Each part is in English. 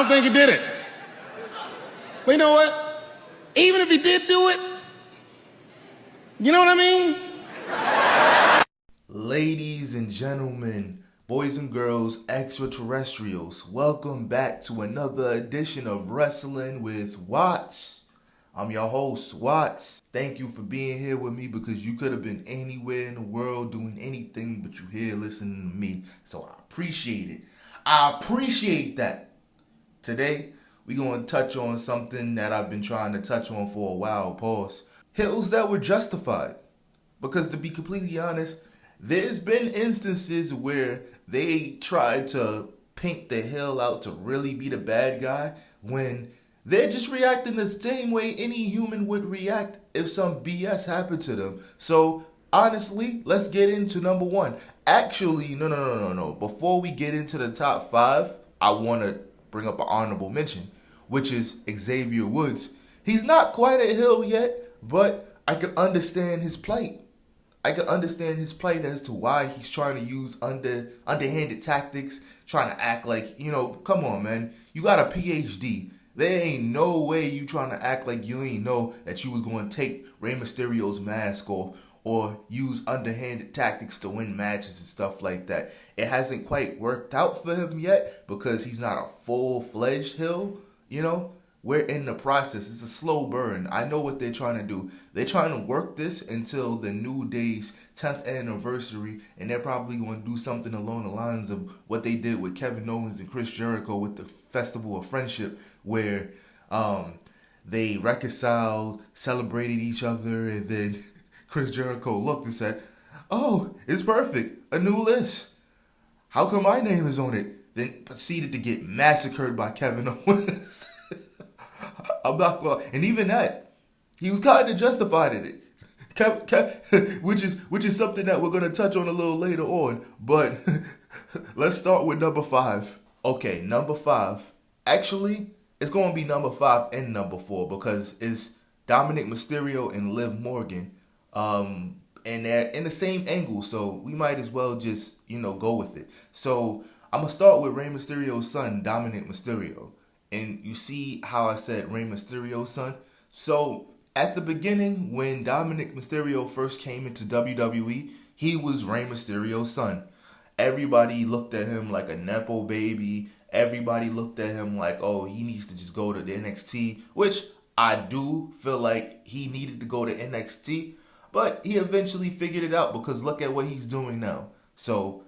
don't think he did it. But you know what? Even if he did do it, you know what I mean? Ladies and gentlemen, boys and girls, extraterrestrials, welcome back to another edition of Wrestling with Watts. I'm your host, Watts. Thank you for being here with me because you could have been anywhere in the world doing anything, but you're here listening to me. So I appreciate it. I appreciate that. Today, we're going to touch on something that I've been trying to touch on for a while. Pause. Hills that were justified. Because to be completely honest, there's been instances where they tried to paint the hill out to really be the bad guy when they're just reacting the same way any human would react if some BS happened to them. So, honestly, let's get into number one. Actually, no. Before we get into the top five, I want to bring up an honorable mention, which is Xavier Woods. He's not quite a heel yet, but I can understand his plight. I can understand his plight as to why he's trying to use underhanded tactics, trying to act like, come on, man. You got a PhD. There ain't no way you trying to act like you ain't know that you was going to take Rey Mysterio's mask off or use underhanded tactics to win matches and stuff like that. It hasn't quite worked out for him yet because he's not a full-fledged heel, We're in the process. It's a slow burn. I know what they're trying to do. They're trying to work this until the New Day's 10th anniversary, and they're probably going to do something along the lines of what they did with Kevin Owens and Chris Jericho with the Festival of Friendship, where they reconciled, celebrated each other, and then Chris Jericho looked and said, "Oh, it's perfect. A new list. How come my name is on it?" Then proceeded to get massacred by Kevin Owens. I'm not going, and even that, he was kind of justified in it, which is something that we're going to touch on a little later on. But let's start with number five. Okay, number five. Actually, it's going to be number five and number four because it's Dominic Mysterio and Liv Morgan, and they're in the same angle, so we might as well just go with it. So I'm gonna start with Rey Mysterio's son, Dominic Mysterio. And you see how I said Rey Mysterio's son? So, at the beginning, when Dominic Mysterio first came into WWE, he was Rey Mysterio's son. Everybody looked at him like a Nepo baby. Everybody looked at him like, oh, he needs to just go to the NXT, which I do feel like he needed to go to NXT. But he eventually figured it out because look at what he's doing now. So,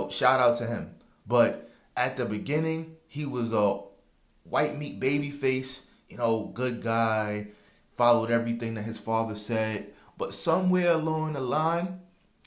shout out to him. But at the beginning, he was a white meat babyface, good guy, followed everything that his father said. But somewhere along the line,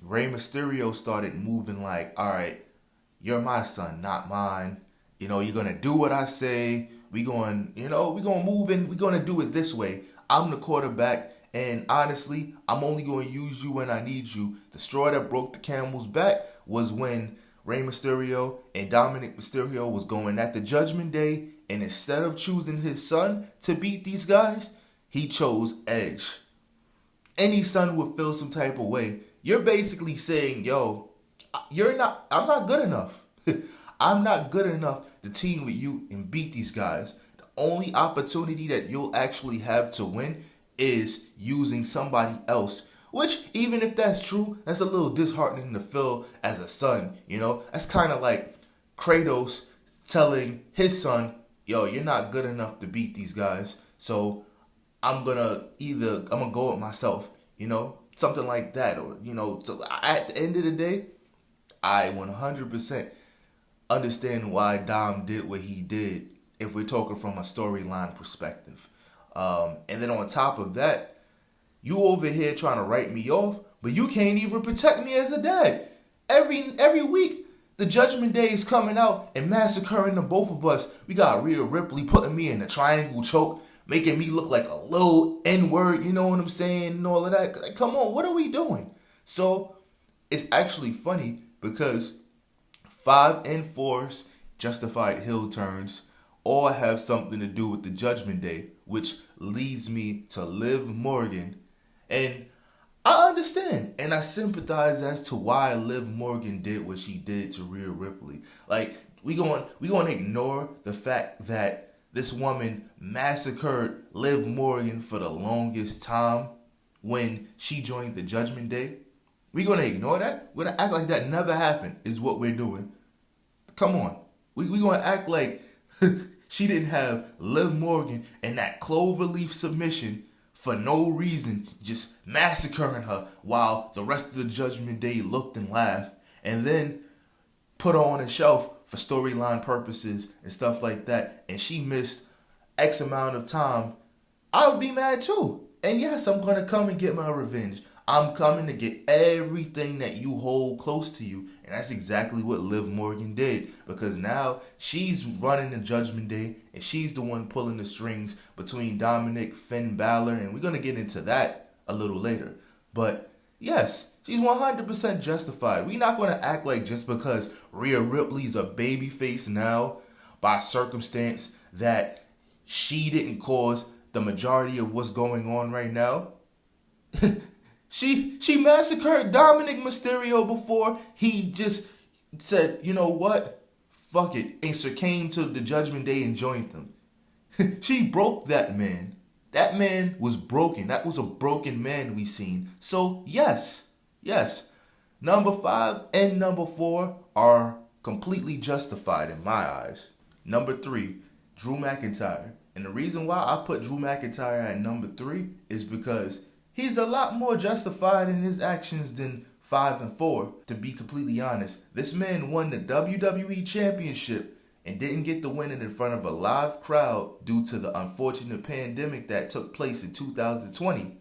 Rey Mysterio started moving like, all right, you're my son, not mine. You're going to do what I say. We're going to move in. We're going to do it this way. I'm the quarterback. And honestly, I'm only going to use you when I need you. The straw that broke the camel's back was when Rey Mysterio and Dominic Mysterio was going at the Judgment Day, and instead of choosing his son to beat these guys, he chose Edge. Any son would feel some type of way. You're basically saying, yo, I'm not good enough. I'm not good enough to team with you and beat these guys. The only opportunity that you'll actually have to win is using somebody else. Which, even if that's true, that's a little disheartening to feel as a son, That's kind of like Kratos telling his son, yo, you're not good enough to beat these guys, so I'm gonna go with myself, Something like that. Or, so at the end of the day, I 100% understand why Dom did what he did if we're talking from a storyline perspective. And then on top of that, you over here trying to write me off, but you can't even protect me as a dad. Every week, the Judgment Day is coming out and massacring the both of us. We got Rhea Ripley putting me in a triangle choke, making me look like a little N-word, you know what I'm saying, and all of that. Like, come on, what are we doing? So, it's actually funny because 5 and 4's justified heel turns all have something to do with the Judgment Day, which leads me to Liv Morgan. And I understand and I sympathize as to why Liv Morgan did what she did to Rhea Ripley. Like, we going to ignore the fact that this woman massacred Liv Morgan for the longest time when she joined the Judgment Day? We going to ignore that? We're going to act like that never happened is what we're doing. Come on. We going to act like she didn't have Liv Morgan in that cloverleaf submission for no reason, just massacring her while the rest of the Judgment Day looked and laughed, and then put her on a shelf for storyline purposes and stuff like that, and she missed X amount of time. I would be mad too. And yes, I'm going to come and get my revenge. I'm coming to get everything that you hold close to you. And that's exactly what Liv Morgan did. Because now she's running the Judgment Day. And she's the one pulling the strings between Dominic, Finn Balor. And we're going to get into that a little later. But yes, she's 100% justified. We're not going to act like just because Rhea Ripley's a babyface now by circumstance that she didn't cause the majority of what's going on right now. She massacred Dominic Mysterio before he just said, you know what? Fuck it. And so came to the Judgment Day and joined them. She broke that man. That man was broken. That was a broken man we seen. So yes. Number 5 and number 4 are completely justified in my eyes. Number 3, Drew McIntyre. And the reason why I put Drew McIntyre at number 3 is because he's a lot more justified in his actions than 5 and 4, to be completely honest. This man won the WWE Championship and didn't get to win it in front of a live crowd due to the unfortunate pandemic that took place in 2020.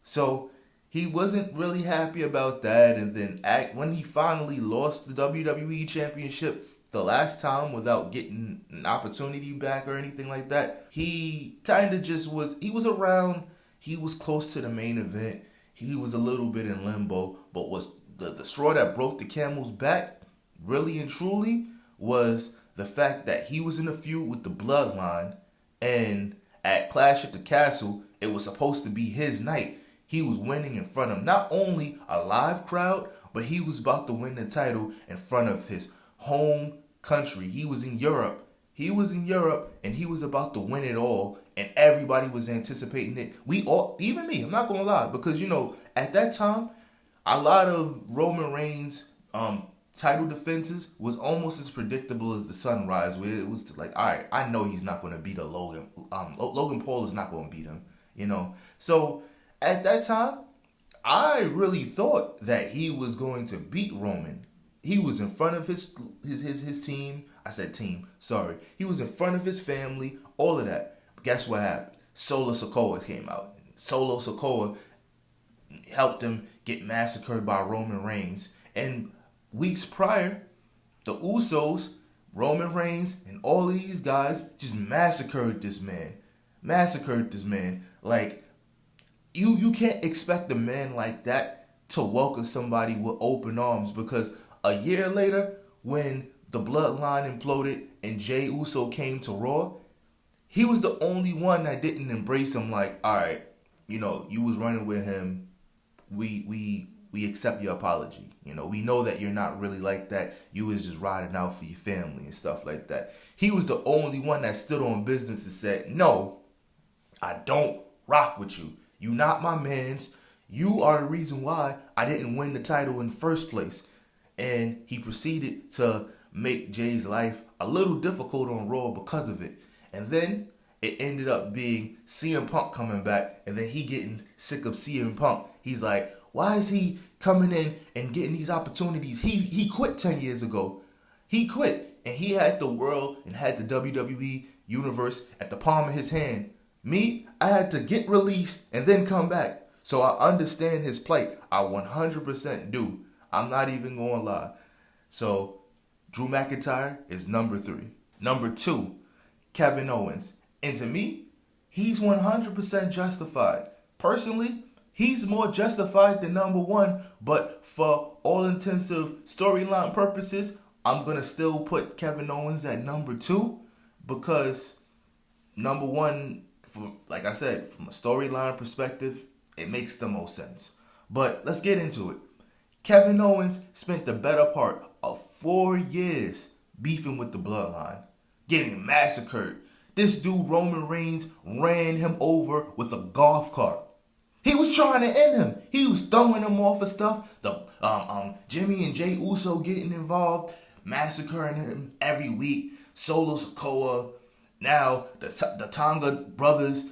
So he wasn't really happy about that. And then when he finally lost the WWE Championship the last time without getting an opportunity back or anything like that, he kind of just he was around. He was close to the main event. He was a little bit in limbo, but was the straw that broke the camel's back, really and truly, was the fact that he was in a feud with the Bloodline, and at Clash at the Castle, it was supposed to be his night. He was winning in front of not only a live crowd, but he was about to win the title in front of his home country. He was in Europe. And he was about to win it all, and everybody was anticipating it. We all, even me, I'm not gonna lie, because at that time, a lot of Roman Reigns title defenses was almost as predictable as the sunrise, where it was like, all right, I know he's not gonna beat a Logan. Logan Paul is not gonna beat him, So at that time, I really thought that he was going to beat Roman. He was in front of his team. I said team, sorry. He was in front of his family, all of that. But guess what happened? Solo Sikoa came out. Solo Sikoa helped him get massacred by Roman Reigns. And weeks prior, the Usos, Roman Reigns, and all of these guys just massacred this man. Like, you can't expect a man like that to welcome somebody with open arms, because a year later, when the Bloodline imploded and Jey Uso came to Raw, he was the only one that didn't embrace him like, all right, you was running with him. We accept your apology. We know that you're not really like that. You was just riding out for your family and stuff like that. He was the only one that stood on business and said, no, I don't rock with you. You not my mans. You are the reason why I didn't win the title in the first place. And he proceeded to make Jay's life a little difficult on Raw because of it. And then it ended up being CM Punk coming back, and then he getting sick of CM Punk. He's like, why is he coming in and getting these opportunities? He quit 10 years ago. He quit, and he had the world and had the WWE universe at the palm of his hand. Me, I had to get released and then come back. So I understand his plight. I 100% do. I'm not even going to lie. So Drew McIntyre is number 3. Number 2, Kevin Owens. And to me, he's 100% justified. Personally, he's more justified than number 1. But for all intensive storyline purposes, I'm going to still put Kevin Owens at number 2. Because number 1, like I said, from a storyline perspective, it makes the most sense. But let's get into it. Kevin Owens spent the better part of 4 years beefing with the bloodline, getting massacred. This dude, Roman Reigns, ran him over with a golf cart. He was trying to end him. He was throwing him off of stuff. The Jimmy and Jay Uso getting involved, massacring him every week. Solo Sikoa, now the Tonga brothers,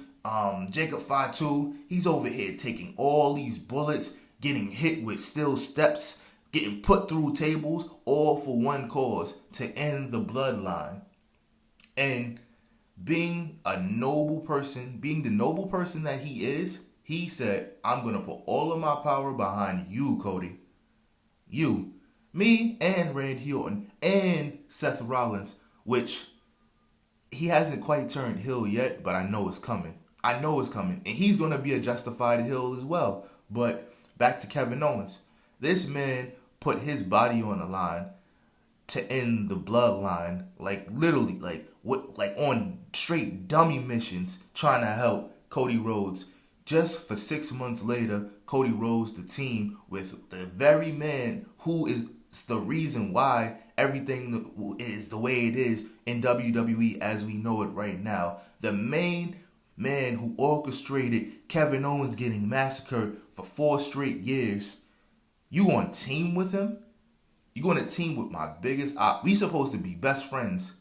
Jacob Fatu, he's over here taking all these bullets, getting hit with steel steps, getting put through tables, all for one cause, to end the bloodline. And being a noble person, being the noble person that he is, he said, I'm going to put all of my power behind you, Cody. You, me, and Randy Orton, and Seth Rollins, which he hasn't quite turned heel yet, but I know it's coming. I know it's coming. And he's going to be a justified heel as well. But back to Kevin Owens. This man put his body on the line to end the bloodline, like literally, like on straight dummy missions, trying to help Cody Rhodes. Just for 6 months later, Cody Rhodes, the team with the very man who is the reason why everything is the way it is in WWE as we know it right now. The main man who orchestrated Kevin Owens getting massacred for 4 straight years. You on team with him? You going to team with my biggest op? We supposed to be best friends.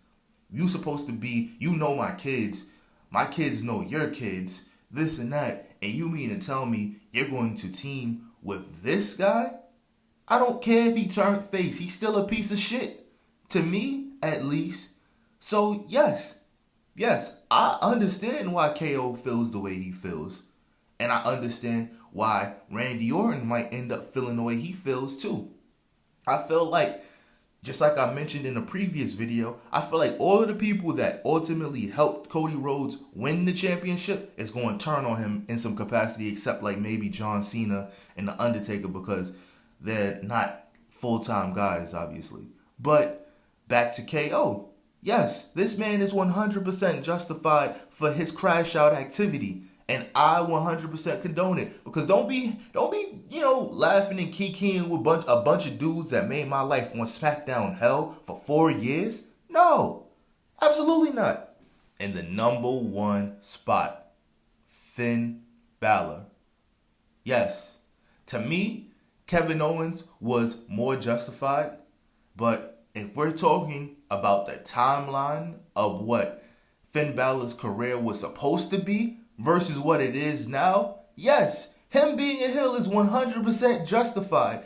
You supposed to be, you know my kids know your kids, this and that, and you mean to tell me you're going to team with this guy? I don't care if he turned face, he's still a piece of shit. To me, at least. So, yes, I understand why KO feels the way he feels. And I understand why Randy Orton might end up feeling the way he feels too. I feel like, just like I mentioned in a previous video, I feel like all of the people that ultimately helped Cody Rhodes win the championship is going to turn on him in some capacity, except like maybe John Cena and The Undertaker, because they're not full-time guys, obviously. But back to KO. Yes, this man is 100% justified for his crash out activity. And I 100% condone it. Because don't be, laughing and kikiing with a bunch of dudes that made my life on SmackDown hell for 4 years. No, absolutely not. In the number 1 spot, Finn Balor. Yes, to me, Kevin Owens was more justified. But if we're talking about the timeline of what Finn Balor's career was supposed to be versus what it is now, yes, him being a heel is 100% justified.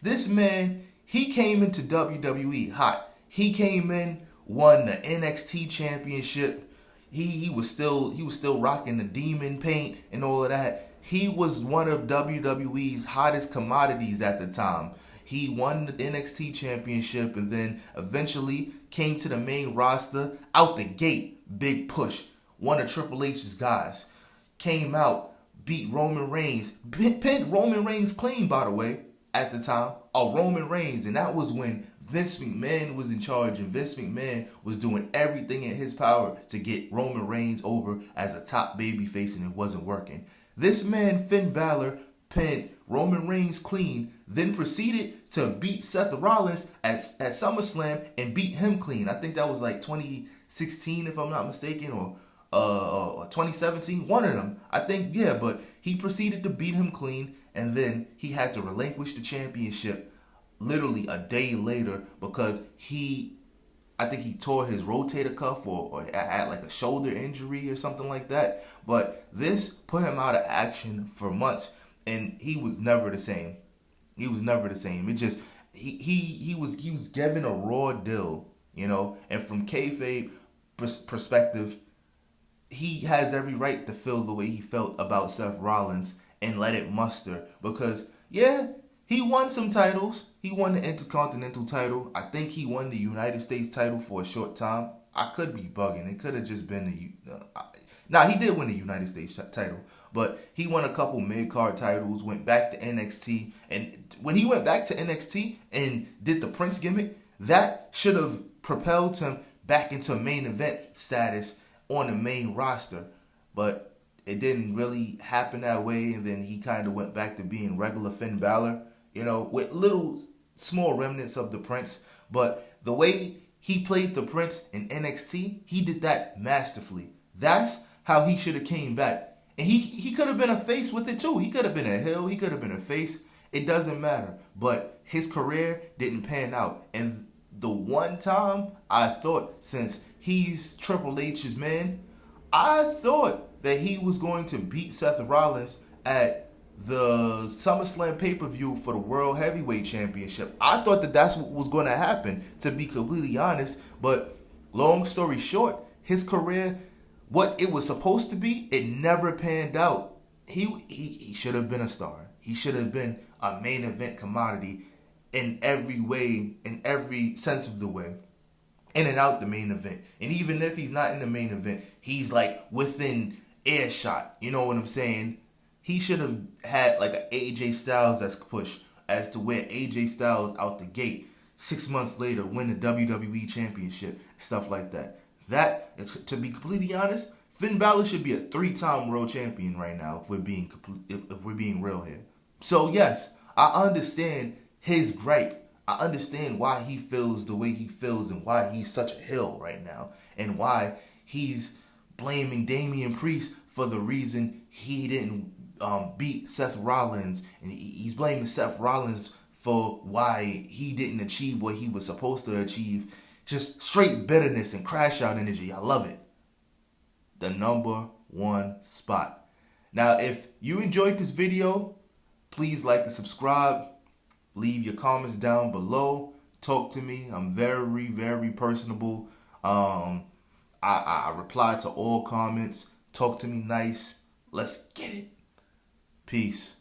This man, he came into WWE hot. He came in, won the NXT championship. He was still rocking the demon paint and all of that. He was one of WWE's hottest commodities at the time. He won the NXT championship and then eventually came to the main roster out the gate. Big push. One of Triple H's guys. Came out, beat Roman Reigns. Pinned Roman Reigns clean, by the way, at the time. Roman Reigns. And that was when Vince McMahon was in charge. And Vince McMahon was doing everything in his power to get Roman Reigns over as a top babyface, and it wasn't working. This man, Finn Balor, pinned Roman Reigns clean, then proceeded to beat Seth Rollins at SummerSlam and beat him clean. I think that was like 2016, if I'm not mistaken, or 2017, one of them. I think, yeah, but he proceeded to beat him clean, and then he had to relinquish the championship literally a day later because I think he tore his rotator cuff or had like a shoulder injury or something like that. But this put him out of action for months, and he was never the same. He was never the same. It just he was given a raw deal, And from kayfabe perspective, he has every right to feel the way he felt about Seth Rollins and let it muster. Because, yeah, he won some titles. He won the Intercontinental title. I think he won the United States title for a short time. I could be bugging. It could have just been he did win the United States title. But he won a couple mid-card titles, went back to NXT. And when he went back to NXT and did the Prince gimmick, that should have propelled him back into main event status on the main roster. But it didn't really happen that way. And then he kind of went back to being regular Finn Balor, with little small remnants of the Prince. But the way he played the Prince in NXT. He did that masterfully. That's how he should have came back. And he could have been a face with it too. He could have been a heel. He could have been a face. It doesn't matter. But his career didn't pan out. And the one time I thought, since he's Triple H's man, I thought that he was going to beat Seth Rollins at the SummerSlam pay-per-view for the World Heavyweight Championship. I thought that that's what was going to happen, to be completely honest. But long story short, his career, what it was supposed to be, it never panned out. He should have been a star. He should have been a main event commodity in every way, in every sense of the way. In and out the main event. And even if he's not in the main event, he's like within earshot. You know what I'm saying? He should have had like an AJ Styles that's push as to where AJ Styles out the gate 6 months later win the WWE Championship, stuff like that. That, to be completely honest, Finn Balor should be a 3-time world champion right now if we're being real here. So yes, I understand his gripe. I understand why he feels the way he feels and why he's such a heel right now and why he's blaming Damian Priest for the reason he didn't beat Seth Rollins, and he's blaming Seth Rollins for why he didn't achieve what he was supposed to achieve. Just straight bitterness and crash out energy. I love it. The number one spot. Now, if you enjoyed this video, please like and subscribe. Leave your comments down below. Talk to me. I'm very, very personable. I reply to all comments. Talk to me nice. Let's get it. Peace.